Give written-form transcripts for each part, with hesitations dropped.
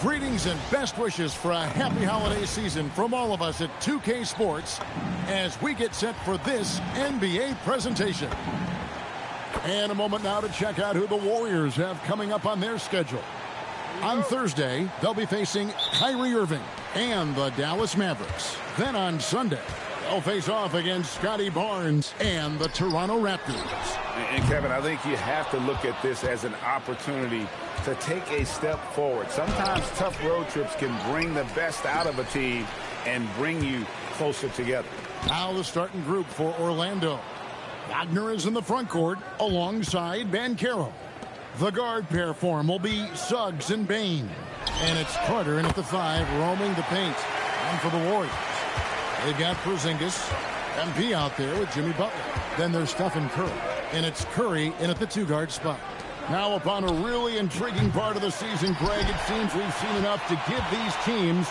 Greetings and best wishes for a happy holiday season from all of us at 2K Sports as we get set for this NBA presentation. And a moment now to check out who the Warriors have coming up on their schedule. On Thursday, they'll be facing Kyrie Irving and the Dallas Mavericks. Then on Sunday, they'll face off against Scotty Barnes and the Toronto Raptors. And Kevin, I think you have to look at this as an opportunity to take a step forward. Sometimes tough road trips can bring the best out of a team and bring you closer together. Now the starting group for Orlando. Wagner is in the front court alongside Banchero. The guard pair for him will be Suggs and Bane. And it's Carter in at the 5, roaming the paint. And for the Warriors, they've got Porzingis, MP out there with Jimmy Butler. Then there's Stephen Curry. And it's Curry in at the 2-guard spot. Now upon a really intriguing part of the season, Greg, it seems we've seen enough to give these teams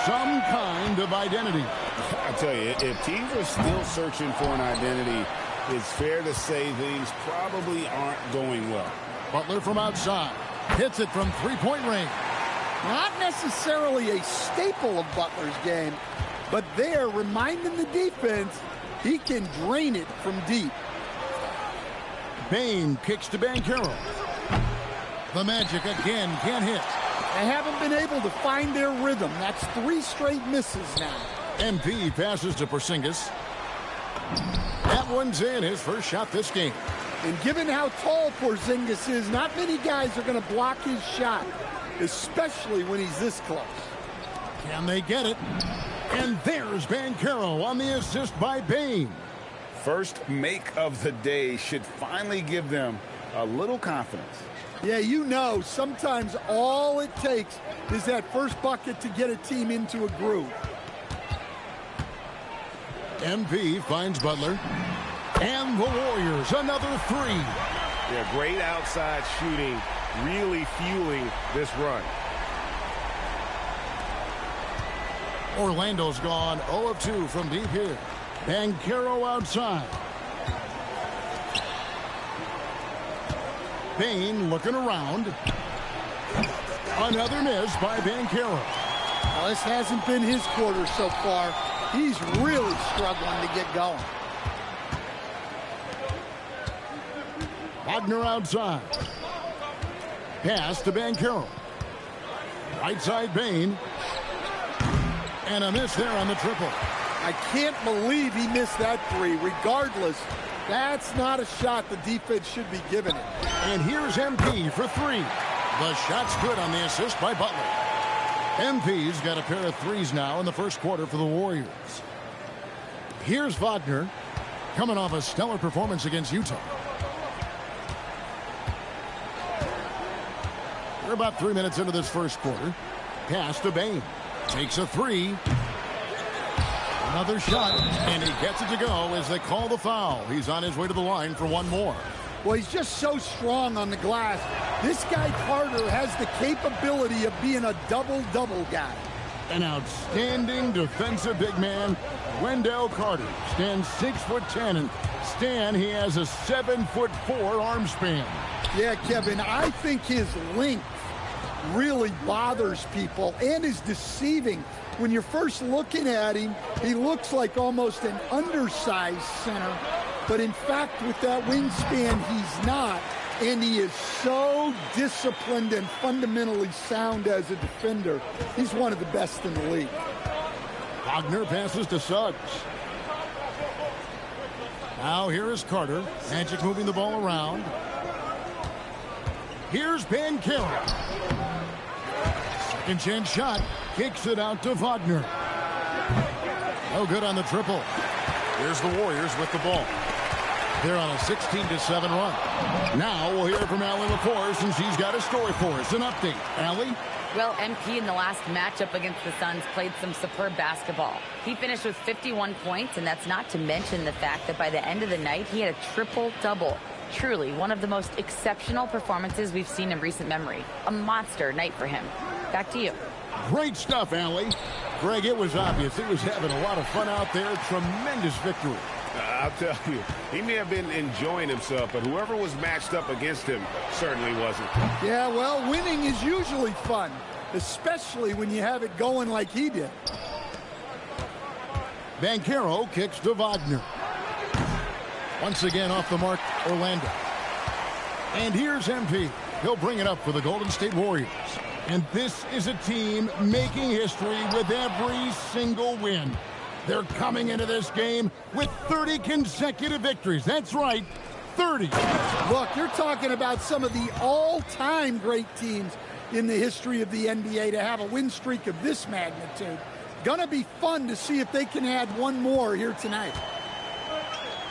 some kind of identity. I tell you, if teams are still searching for an identity, it's fair to say things probably aren't going well. Butler from outside. Hits it from three-point range. Not necessarily a staple of Butler's game, but there, reminding the defense, he can drain it from deep. Bane kicks to Banchero. The Magic again can't hit. They haven't been able to find their rhythm. That's 3 straight misses now. MP passes to Porzingis. That one's in, his first shot this game. And given how tall Porzingis is, not many guys are going to block his shot, especially when he's this close. Can they get it? And there's Banchero on the assist by Bane. First make of the day should finally give them a little confidence. Yeah, you know, sometimes all it takes is that first bucket to get a team into a groove. MP finds Butler. And the Warriors, another 3. Yeah, great outside shooting, really fueling this run. Orlando's gone 0 of 2 from deep here. Banchero outside. Bane looking around. Another miss by Banchero. Well, this hasn't been his quarter so far. He's really struggling to get going. Wagner outside. Pass to Banchero. Right side Bane. And a miss there on the triple. I can't believe he missed that 3. Regardless, that's not a shot the defense should be giving it. And here's MP for 3. The shot's good on the assist by Butler. MP's got a pair of 3s now in the first quarter for the Warriors. Here's Wagner coming off a stellar performance against Utah. We're about 3 minutes into this first quarter. Pass to Bane. Takes a 3. Another shot, and he gets it to go as they call the foul. He's on his way to the line for one more. Well, he's just so strong on the glass. This guy, Carter, has the capability of being a double-double guy. An outstanding defensive big man. Wendell Carter stands 6'10", and Stan, he has a 7'4" arm span. Yeah, Kevin, I think his length really bothers people and is deceiving. When you're first looking at him, he looks like almost an undersized center. But in fact, with that wingspan, he's not. And he is so disciplined and fundamentally sound as a defender. He's one of the best in the league. Wagner passes to Suggs. Now here is Carter. Magic moving the ball around. Here's Banchero. Second chance shot. Kicks it out to Wagner. No good on the triple. Here's the Warriors with the ball. They're on a 16-7 run. Now we'll hear from Allie LaFour since she's got a story for us. An update. Allie? Well, MP in the last matchup against the Suns played some superb basketball. He finished with 51 points, and that's not to mention the fact that by the end of the night, he had a triple-double. Truly, one of the most exceptional performances we've seen in recent memory. A monster night for him. Back to you. Great stuff, Allie. Greg, it was obvious. He was having a lot of fun out there. Tremendous victory. I'll tell you, he may have been enjoying himself, but whoever was matched up against him certainly wasn't. Yeah, well, winning is usually fun, especially when you have it going like he did. Banchero kicks to Wagner. Once again off the mark, Orlando. And here's MP. He'll bring it up for the Golden State Warriors. And this is a team making history with every single win. They're coming into this game with 30 consecutive victories. That's right, 30. Look, you're talking about some of the all-time great teams in the history of the NBA to have a win streak of this magnitude. Gonna be fun to see if they can add one more here tonight.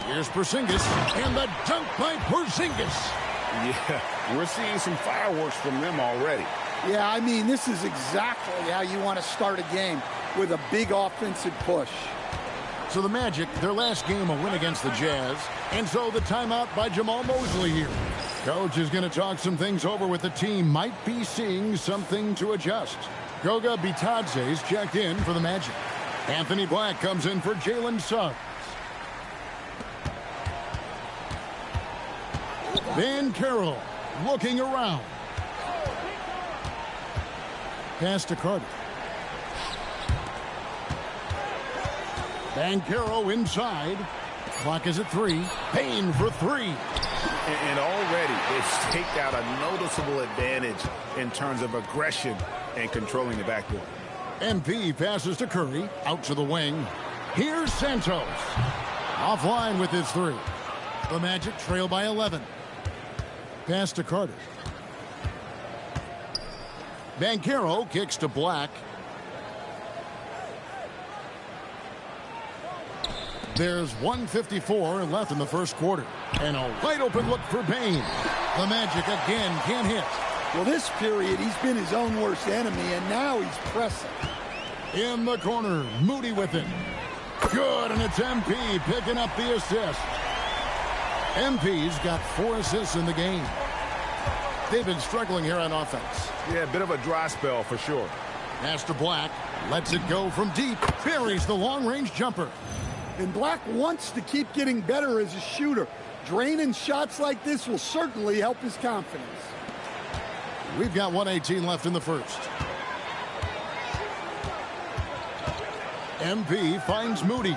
Here's Porzingis, and the dunk by Porzingis. Yeah, we're seeing some fireworks from them already. Yeah, I mean, this is exactly how you want to start a game, with a big offensive push. So the Magic, their last game, a win against the Jazz. And so the timeout by Jamal Mosley here. Coach is going to talk some things over with the team. Might be seeing something to adjust. Goga Bitadze's checked in for the Magic. Anthony Black comes in for Jalen Suggs. Banchero looking around. Pass to Carter. Banchero inside. Clock is at 3. Payne for 3. And already it's taken out a noticeable advantage in terms of aggression and controlling the backcourt. MP passes to Curry. Out to the wing. Here's Santos. Offline with his 3. The Magic trail by 11. Pass to Carter. Banchero kicks to Black. There's 1:54 left in the first quarter. And a wide open look for Payne. The Magic again can't hit. Well, this period, he's been his own worst enemy, and now he's pressing. In the corner, Moody with it. Good, and it's MP picking up the assist. MP's got 4 assists in the game. They've been struggling here on offense. Yeah, a bit of a dry spell for sure. Pass to Black. Lets it go from deep. Buries the long-range jumper. And Black wants to keep getting better as a shooter. Draining shots like this will certainly help his confidence. We've got 1:18 left in the first. MP finds Moody.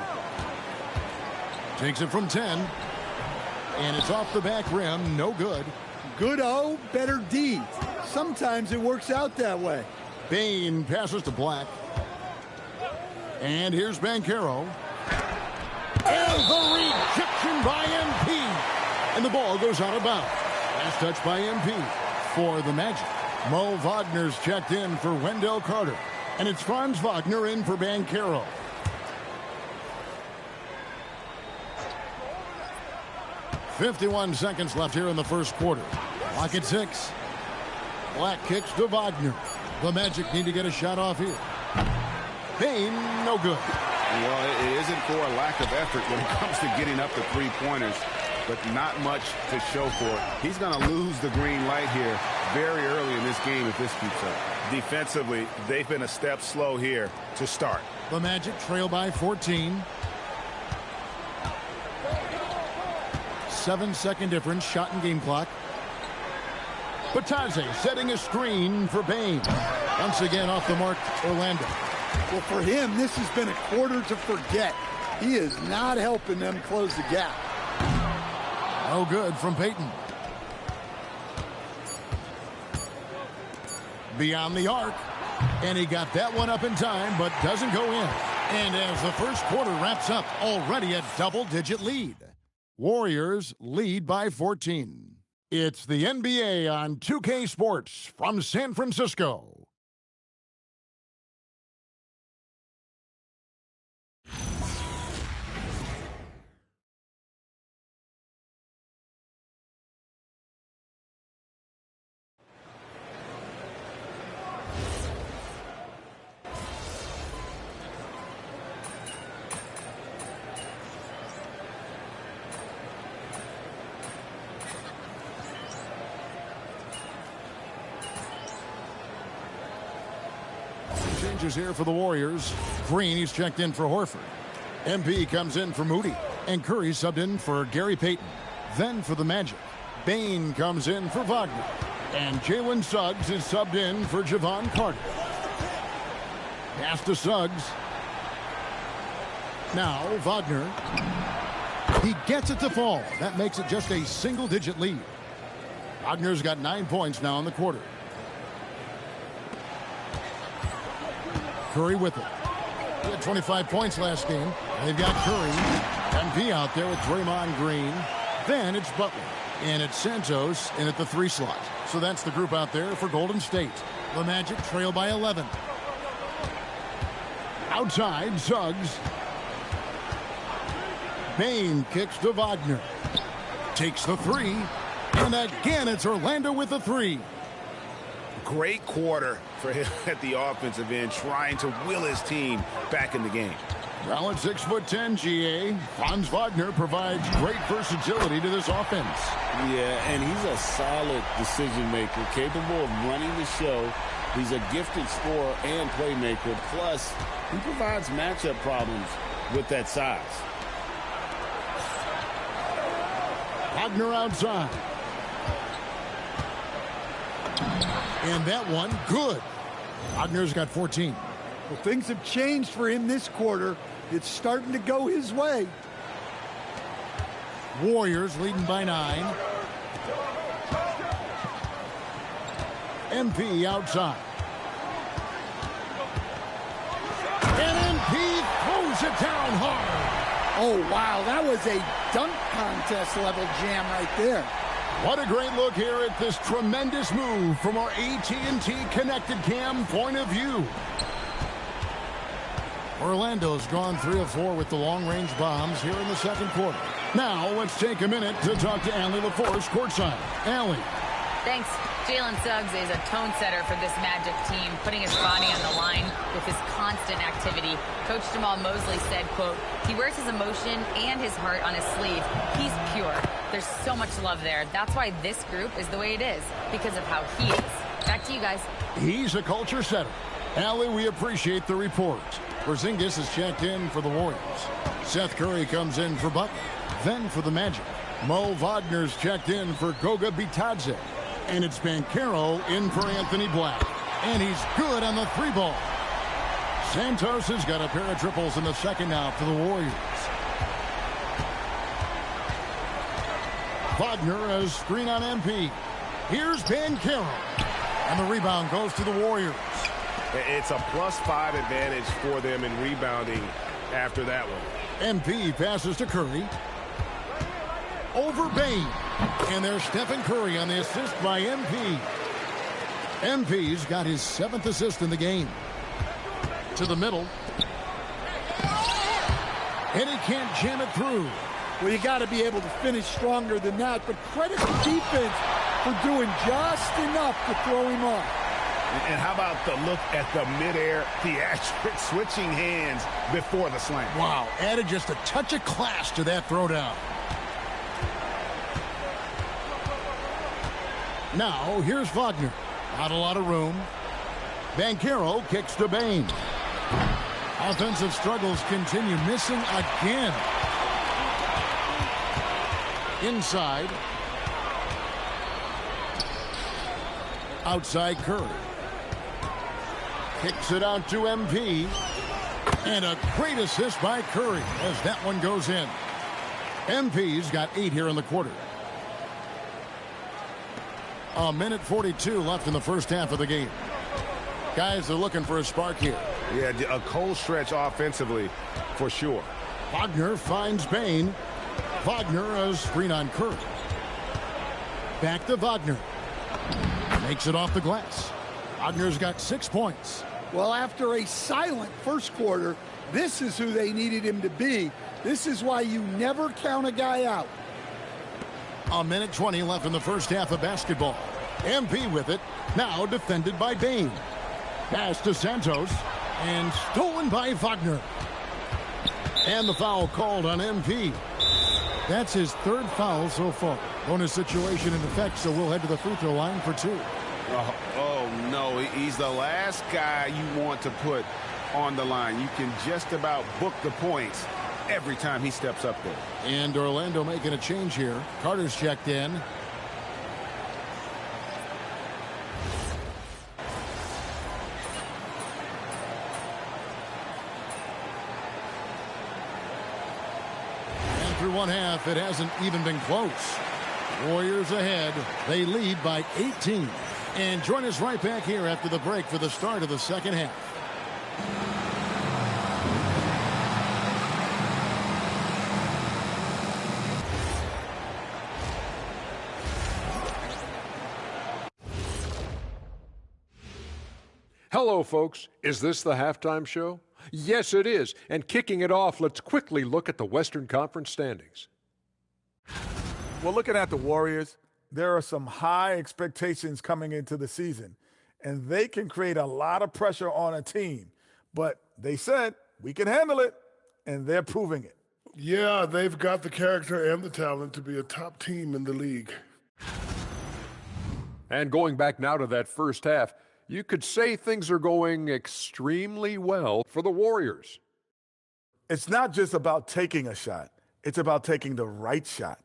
Takes it from 10. And it's off the back rim. No good. Good O, better D. Sometimes it works out that way. Payne passes to Black. And here's Banchero. And the rejection by MP. And the ball goes out of bounds. Last touch by MP for the Magic. Mo Wagner's checked in for Wendell Carter. And it's Franz Wagner in for Banchero. .51 seconds left here in the first quarter. Clock at 6. Black kicks to Wagner. The Magic need to get a shot off here. Payne, no good. Well, it isn't for a lack of effort when it comes to getting up the three-pointers, but not much to show for it. He's going to lose the green light here very early in this game if this keeps up. Defensively, they've been a step slow here to start. The Magic trail by 14. 7-second difference, shot and game clock. Batadze setting a screen for Bane. Once again off the mark, Orlando. Well, for him, this has been a quarter to forget. He is not helping them close the gap. Oh, good from Payton. Beyond the arc. And he got that one up in time, but doesn't go in. And as the first quarter wraps up, already a double-digit lead. Warriors lead by 14. It's the NBA on 2K Sports from San Francisco. Changes here for the Warriors. Green, he's checked in for Horford. MP comes in for Moody. And Curry subbed in for Gary Payton. Then for the Magic, Bane comes in for Wagner. And Jalen Suggs is subbed in for Javon Carter. Pass to Suggs. Now Wagner. He gets it to fall. That makes it just a single-digit lead. Wagner's got 9 points now in the quarter. Curry with it. He had 25 points last game. They've got Curry. MP out there with Draymond Green. Then it's Butler. And it's Santos in at the 3 slot. So that's the group out there for Golden State. The Magic trail by 11. Outside, Suggs. Bane kicks to Wagner. Takes the 3. And again, it's Orlando with the 3. Great quarter for him at the offensive end, trying to will his team back in the game. Well, at 6'10", GA, Franz Wagner provides great versatility to this offense. Yeah, and he's a solid decision maker, capable of running the show. He's a gifted scorer and playmaker. Plus, he provides matchup problems with that size. Wagner outside. And that one, good. Wagner's got 14. Well, things have changed for him this quarter. It's starting to go his way. Warriors leading by 9. MP outside. And MP throws it down hard. Oh, wow, that was a dunk contest level jam right there. What a great look here at this tremendous move from our AT&T Connected Cam point of view. Orlando's gone 3 of 4 with the long-range bombs here in the second quarter. Now, let's take a minute to talk to Allie LaForce courtside. Allie. Thanks. Jalen Suggs is a tone setter for this Magic team, putting his body on the line with his constant activity. Coach Jamal Mosley said, quote, he wears his emotion and his heart on his sleeve. He's pure. There's so much love there. That's why this group is the way it is, because of how he is. Back to you guys. He's a culture setter. Allie, we appreciate the report. Porzingis is checked in for the Warriors. Seth Curry comes in for Butler. Then for the Magic, Mo Wagner's checked in for Goga Bitadze. And it's Banchero in for Anthony Black. And he's good on the 3-ball. Santos has got a pair of triples in the second now for the Warriors. Wagner has screen on MP. Here's Banchero. And the rebound goes to the Warriors. It's a +5 advantage for them in rebounding after that one. MP passes to Curry. Over Bane. And there's Stephen Curry on the assist by MP. MP's got his 7th assist in the game. To the middle. And he can't jam it through. Well, you got to be able to finish stronger than that, but credit the defense for doing just enough to throw him off. And how about the look at the midair theatric switching hands before the slam? Wow, added just a touch of class to that throwdown. Now, here's Wagner. Not a lot of room. Banchero kicks to Bain. Offensive struggles continue, missing again. Inside. Outside Curry. Kicks it out to MP. And a great assist by Curry as that one goes in. MP's got 8 here in the quarter. A minute 42 left in the first half of the game. Guys are looking for a spark here. Yeah, a cold stretch offensively for sure. Wagner finds Bain. Wagner a screen on Curry. Back to Wagner. Makes it off the glass. Wagner's got 6 points. Well, after a silent first quarter, this is who they needed him to be. This is why you never count a guy out. A minute 20 left in the first half of basketball. MP with it. Now defended by Bain. Pass to Santos. And stolen by Wagner. And the foul called on MP. That's his 3rd foul so far. Bonus situation in effect, so we'll head to the free throw line for 2. Oh, no, he's the last guy you want to put on the line. You can just about book the points every time he steps up there. And Orlando making a change here. Carter's checked in. And through one half, it hasn't even been close. Warriors ahead. They lead by 18. And join us right back here after the break for the start of the second half. Hello, folks. Is this the halftime show? Yes, it is. And kicking it off, let's quickly look at the Western Conference standings. Well, looking at the Warriors, there are some high expectations coming into the season, and they can create a lot of pressure on a team. But they said, we can handle it, and they're proving it. Yeah, they've got the character and the talent to be a top team in the league. And going back now to that first half, you could say things are going extremely well for the Warriors. It's not just about taking a shot. It's about taking the right shot.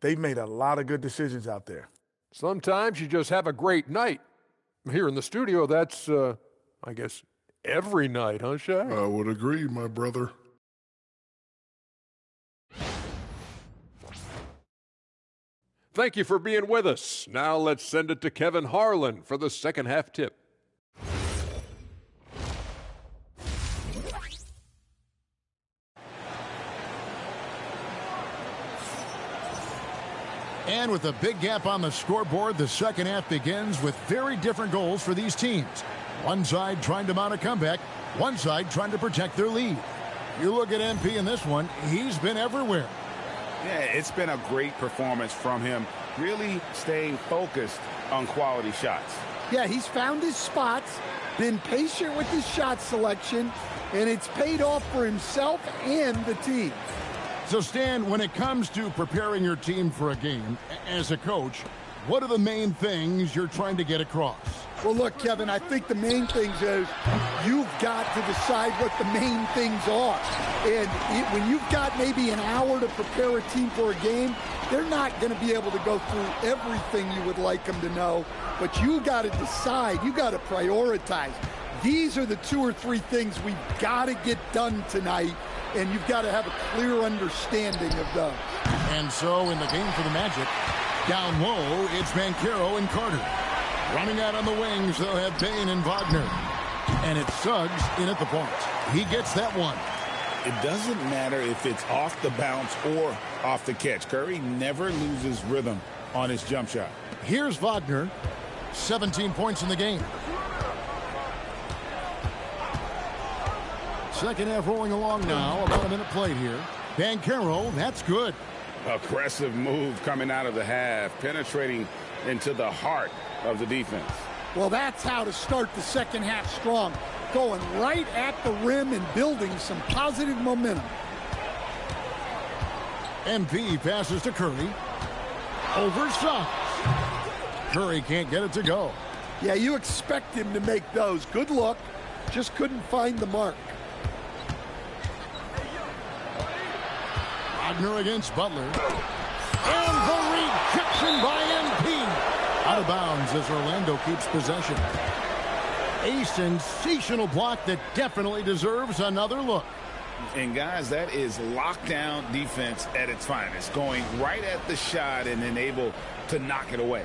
They've made a lot of good decisions out there. Sometimes you just have a great night. Here in the studio, that's, I guess, every night, huh, Shaq? I would agree, my brother. Thank you for being with us. Now let's send it to Kevin Harlan for the second half tip. And with a big gap on the scoreboard, the second half begins with very different goals for these teams. One side trying to mount a comeback, one side trying to protect their lead. You look at MP in this one, he's been everywhere. Yeah, it's been a great performance from him, really staying focused on quality shots. Yeah, he's found his spots, been patient with his shot selection, and it's paid off for himself and the team. So, Stan, when it comes to preparing your team for a game, as a coach, what are the main things you're trying to get across? Well, look, Kevin, I think the main things is you've got to decide what the main things are. And when you've got maybe an hour to prepare a team for a game, they're not going to be able to go through everything you would like them to know. But you got to decide. You got to prioritize. These are the 2 or 3 things we've got to get done tonight, and you've got to have a clear understanding of those. And so in the game for the Magic, down low, it's Banchero and Carter. Running out on the wings, they'll have Bain and Wagner. And it's Suggs in at the point. He gets that one. It doesn't matter if it's off the bounce or off the catch. Curry never loses rhythm on his jump shot. Here's Wagner, 17 points in the game. Second half rolling along now, about a minute played here. Banchero, that's good. Aggressive move coming out of the half, penetrating into the heart of the defense. Well, that's how to start the second half strong. Going right at the rim and building some positive momentum. MP passes to Curry. Over Suggs. Curry can't get it to go. Yeah, you expect him to make those. Good look. Just couldn't find the mark. Wagner against Butler. And the rejection by MP. Out of bounds as Orlando keeps possession. A sensational block that definitely deserves another look. And, guys, that is lockdown defense at its finest. Going right at the shot and then able to knock it away.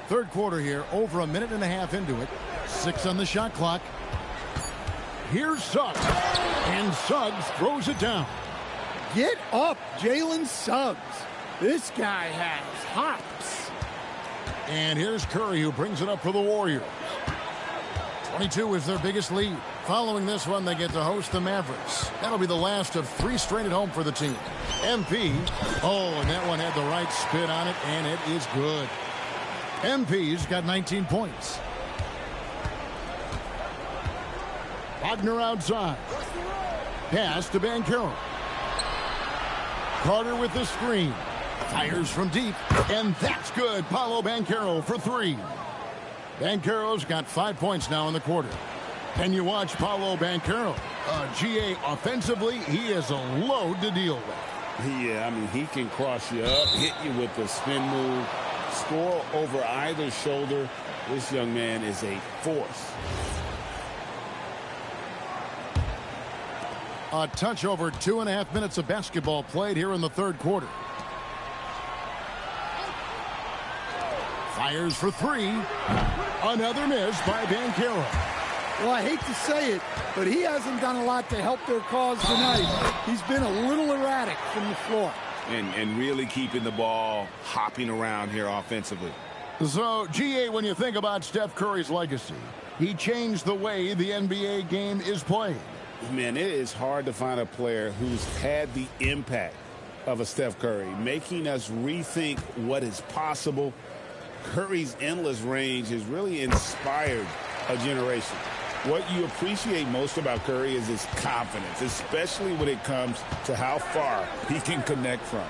Third quarter here, over a minute and a half into it. 6 on the shot clock. Here's Suggs. And Suggs throws it down. Get up, Jalen Suggs. This guy has hops. And here's Curry, who brings it up for the Warriors. 22 is their biggest lead. Following this one, they get to host the Mavericks. That'll be the last of 3 straight at home for the team. MP. Oh, and that one had the right spin on it, and it is good. MP's got 19 points. Wagner outside. Pass to Banchero. Carter with the screen. Fires from deep, and that's good. Paolo Banchero for 3. Banchero's got 5 points now in the quarter. Can you watch Paolo Banchero? GA, offensively, he is a load to deal with. Yeah, I mean, he can cross you up, hit you with the spin move, score over either shoulder. This young man is a force. A touch over 2.5 minutes of basketball played here in the third quarter. Fires for 3. Another miss by Banchero. Well, I hate to say it, but he hasn't done a lot to help their cause tonight. He's been a little erratic from the floor. And really keeping the ball hopping around here offensively. So, GA, when you think about Steph Curry's legacy, he changed the way the NBA game is played. Man, it is hard to find a player who's had the impact of a Steph Curry, making us rethink what is possible. Curry's endless range has really inspired a generation. What you appreciate most about Curry is his confidence, especially when it comes to how far he can connect from.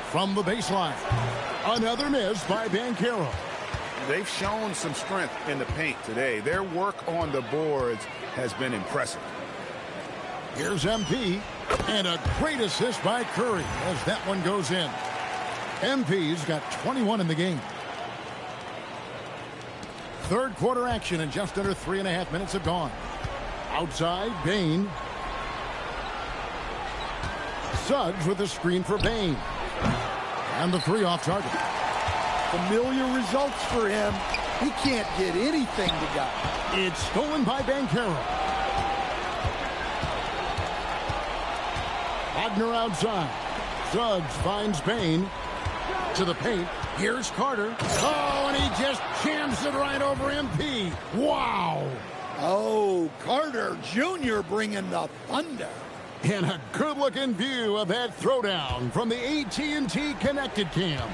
From the baseline, another miss by Banchero. They've shown some strength in the paint today. Their work on the boards has been impressive. Here's MP, and a great assist by Curry as that one goes in. MP's got 21 in the game. Third quarter action, and just under 3.5 minutes have gone. Outside, Bane. Suggs with a screen for Bane. And the 3 off target. Familiar results for him. He can't get anything to go. It's stolen by Banchero. Wagner outside. Suggs finds Bane to the paint. Here's Carter. Oh, and he just jams it right over MP. Wow. Oh, Carter Jr. bringing the thunder. And a good-looking view of that throwdown from the AT&T Connected Cam.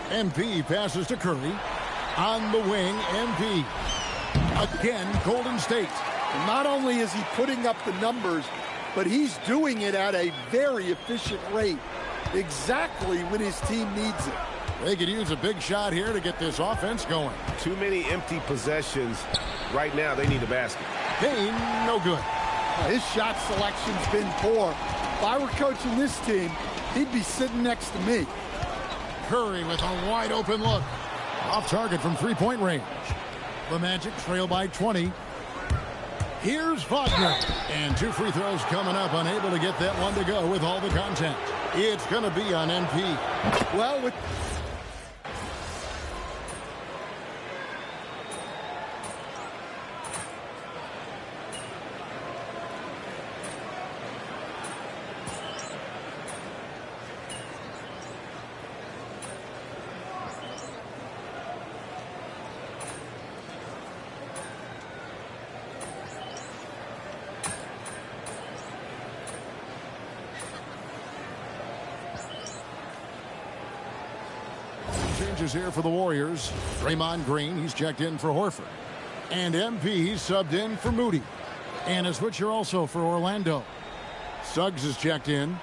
MP passes to Curry. On the wing, MP. Again, Golden State. And not only is he putting up the numbers, but he's doing it at a very efficient rate. Exactly when his team needs it. They could use a big shot here to get this offense going. Too many empty possessions. Right now, they need a basket. Kane, no good. His shot selection's been poor. If I were coaching this team, he'd be sitting next to me. Curry with a wide open look. Off target from three-point range. The Magic trail by 20. Here's Wagner. And 2 free throws coming up, unable to get that one to go with all the contact. It's going to be on MP. Well, with changes here for the Warriors. Draymond Green, he's checked in for Horford. And MP subbed in for Moody. And a switcher also for Orlando. Suggs is checked in.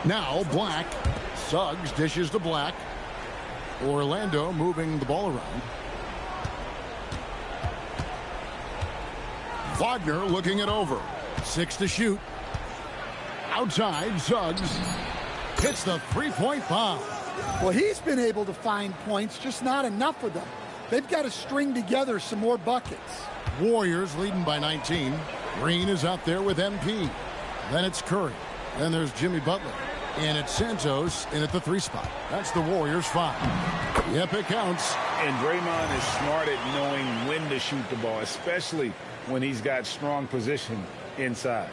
Now Black. Suggs dishes to Black. Orlando moving the ball around. Wagner looking it over. 6 to shoot. Outside, Suggs hits the three-point bomb. Well, he's been able to find points, just not enough of them. They've got to string together some more buckets. Warriors leading by 19. Green is out there with MP. Then it's Curry. Then there's Jimmy Butler. And it's Santos in at the 3 spot. That's the Warriors 5. Yep, it counts. And Draymond is smart at knowing when to shoot the ball, especially when he's got strong position inside.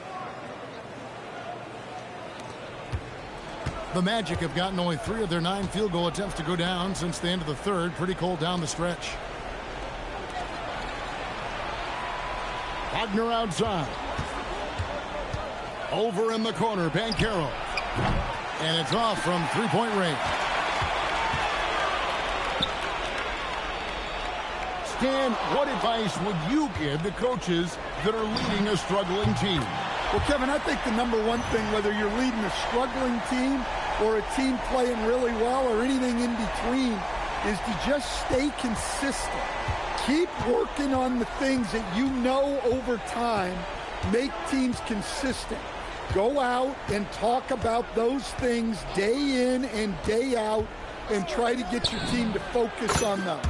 The Magic have gotten only 3 of their 9 field goal attempts to go down since the end of the third. Pretty cold down the stretch. Wagner outside. Over in the corner, Banchero. And it's off from three-point range. Stan, what advice would you give to coaches that are leading a struggling team? Well, Kevin, I think the number one thing, whether you're leading a struggling team or a team playing really well or anything in between, is to just stay consistent. Keep working on the things that you know over time make teams consistent. Go out and talk about those things day in and day out and try to get your team to focus on those.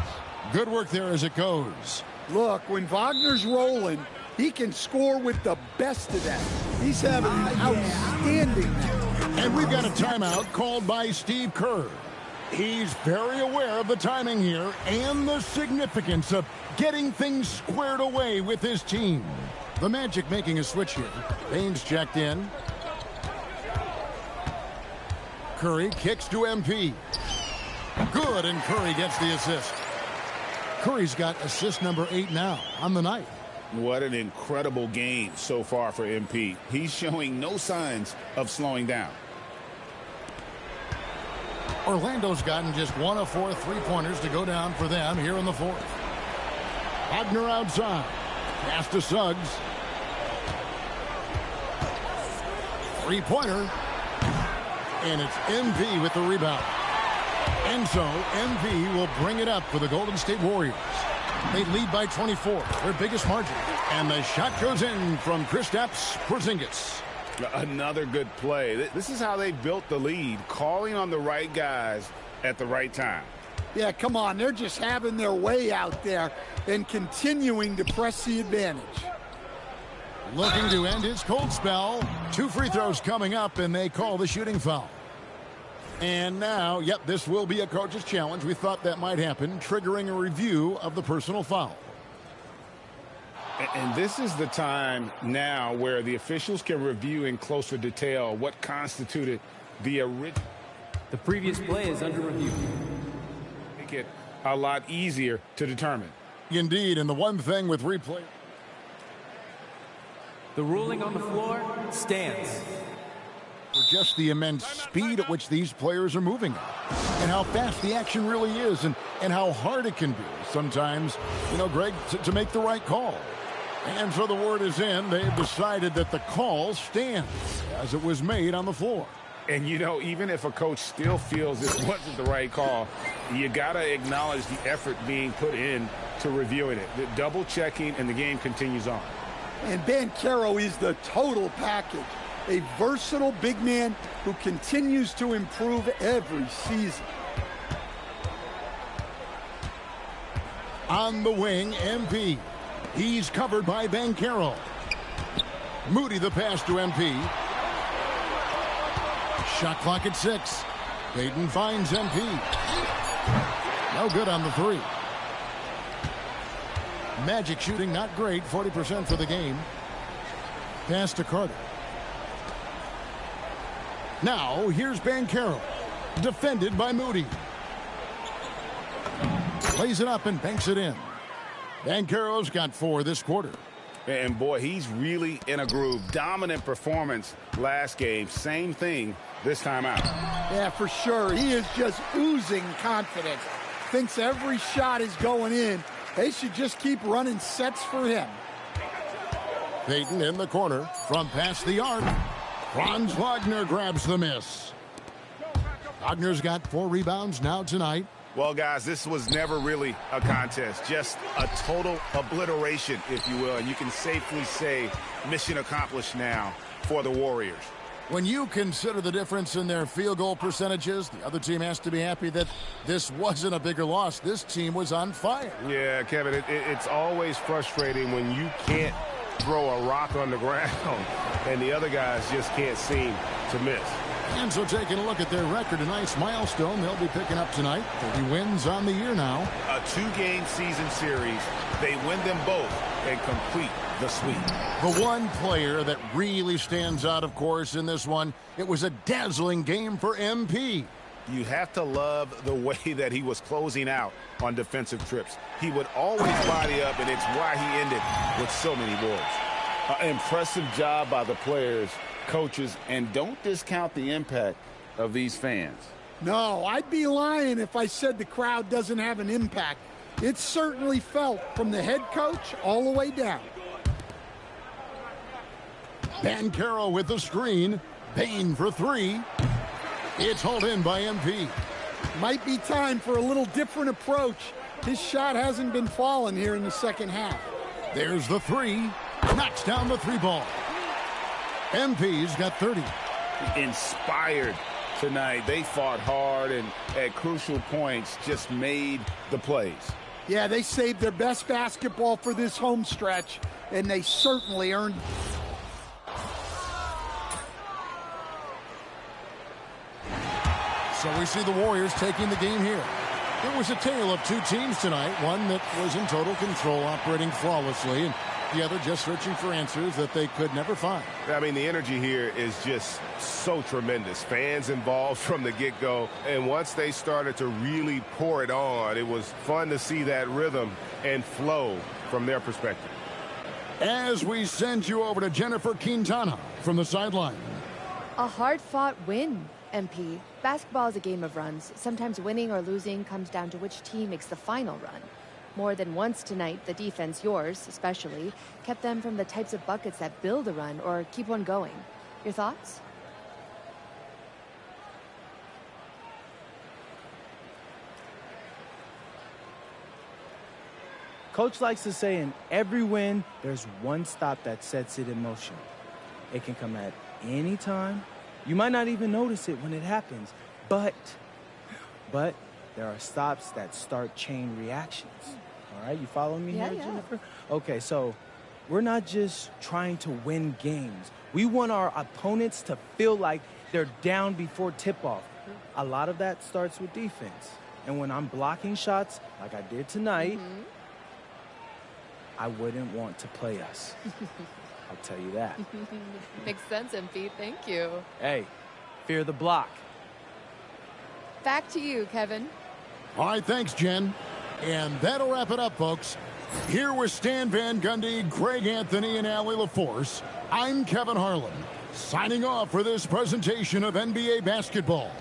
Good work there as it goes. Look, when Wagner's rolling, he can score with the best of them. He's having an outstanding night. And we've got a timeout called by Steve Kerr. He's very aware of the timing here and the significance of getting things squared away with his team. The Magic making a switch here. Baines checked in. Curry kicks to MP. Good, and Curry gets the assist. Curry's got assist number 8 now on the night. What an incredible game so far for MP. He's showing no signs of slowing down. Orlando's gotten just 1 of 4 three-pointers to go down for them here in the fourth. Wagner outside. Pass to Suggs. Three-pointer. And it's MP with the rebound. And so MP will bring it up for the Golden State Warriors. They lead by 24, their biggest margin. And the shot goes in from Kristaps Porzingis. Another good play. This is how they built the lead, calling on the right guys at the right time. Yeah, come on. They're just having their way out there and continuing to press the advantage. Looking to end his cold spell. 2 free throws coming up, and they call the shooting foul. And now, yep, this will be a coach's challenge. We thought that might happen, triggering a review of the personal foul. And this is the time now where the officials can review in closer detail what constituted the original. The previous play is under review. Make it a lot easier to determine. Indeed, and the one thing with replay. The ruling on the floor stands. For just the immense speed at which these players are moving at, and how fast the action really is, and how hard it can be sometimes, you know, Greg, to make the right call. And so the word is in. They've decided that the call stands as it was made on the floor. And, you know, even if a coach still feels this wasn't the right call, you got to acknowledge the effort being put in to reviewing it. The double checking, and the game continues on. And Banchero is the total package. A versatile big man who continues to improve every season. On the wing, MP. He's covered by Banchero. Moody the pass to MP. Shot clock at 6. Payton finds MP. No good on the 3. Magic shooting not great, 40% for the game. Pass to Carter. Now, here's Banchero. Defended by Moody. Plays it up and banks it in. Banchero's got 4 this quarter. And, boy, he's really in a groove. Dominant performance last game. Same thing this time out. Yeah, for sure. He is just oozing confidence. thinks every shot is going in. They should just keep running sets for him. Payton in the corner from past the arc. Franz Wagner grabs the miss. Wagner's got 4 rebounds now tonight. Well, guys, this was never really a contest, just a total obliteration, if you will. And you can safely say mission accomplished now for the Warriors. When you consider the difference in their field goal percentages, the other team has to be happy that this wasn't a bigger loss. This team was on fire. Yeah, Kevin, it's always frustrating when you can't throw a rock on the ground and the other guys just can't seem to miss. And so taking a look at their record, a nice milestone they'll be picking up tonight. 30 wins on the year now. A 2-game season series. They win them both and complete the sweep. The one player that really stands out, of course, in this one, it was a dazzling game for MP. You have to love the way that he was closing out on defensive trips. He would always body up, and it's why he ended with so many boards. Impressive job by the players, coaches, and don't discount the impact of these fans. No, I'd be lying if I said the crowd doesn't have an impact. It's certainly felt from the head coach all the way down. Bancaro with the screen. Bain for 3. It's hauled in by MP. Might be time for a little different approach. His shot hasn't been falling here in the second half. There's the 3. Knocks down the 3 ball. MP's got 30. Inspired tonight. They fought hard and at crucial points just made the plays. Yeah, they saved their best basketball for this home stretch, and they certainly earned it. So we see the Warriors taking the game here. It was a tale of 2 teams tonight, one that was in total control, operating flawlessly, and the other just searching for answers that they could never find. I mean, the energy here is just so tremendous. Fans involved from the get-go, and once they started to really pour it on, it was fun to see that rhythm and flow from their perspective. As we send you over to Jennifer Quintana from the sideline. A hard-fought win, MP. Basketball is a game of runs. Sometimes winning or losing comes down to which team makes the final run. More than once tonight, the defense, yours especially, kept them from the types of buckets that build a run or keep one going. Your thoughts? Coach likes to say in every win, there's one stop that sets it in motion. It can come at any time. You might not even notice it when it happens, but there are stops that start chain reactions. All right, you follow me here, Jennifer? Okay, so we're not just trying to win games. We want our opponents to feel like they're down before tip-off. A lot of that starts with defense. And when I'm blocking shots like I did tonight, I wouldn't want to play us. I'll tell you that. Makes sense, MP. Thank you. Hey, fear the block. Back to you, Kevin. All right, thanks, Jen. And that'll wrap it up, folks. Here with Stan Van Gundy, Greg Anthony, and Allie LaForce, I'm Kevin Harlan, signing off for this presentation of NBA basketball.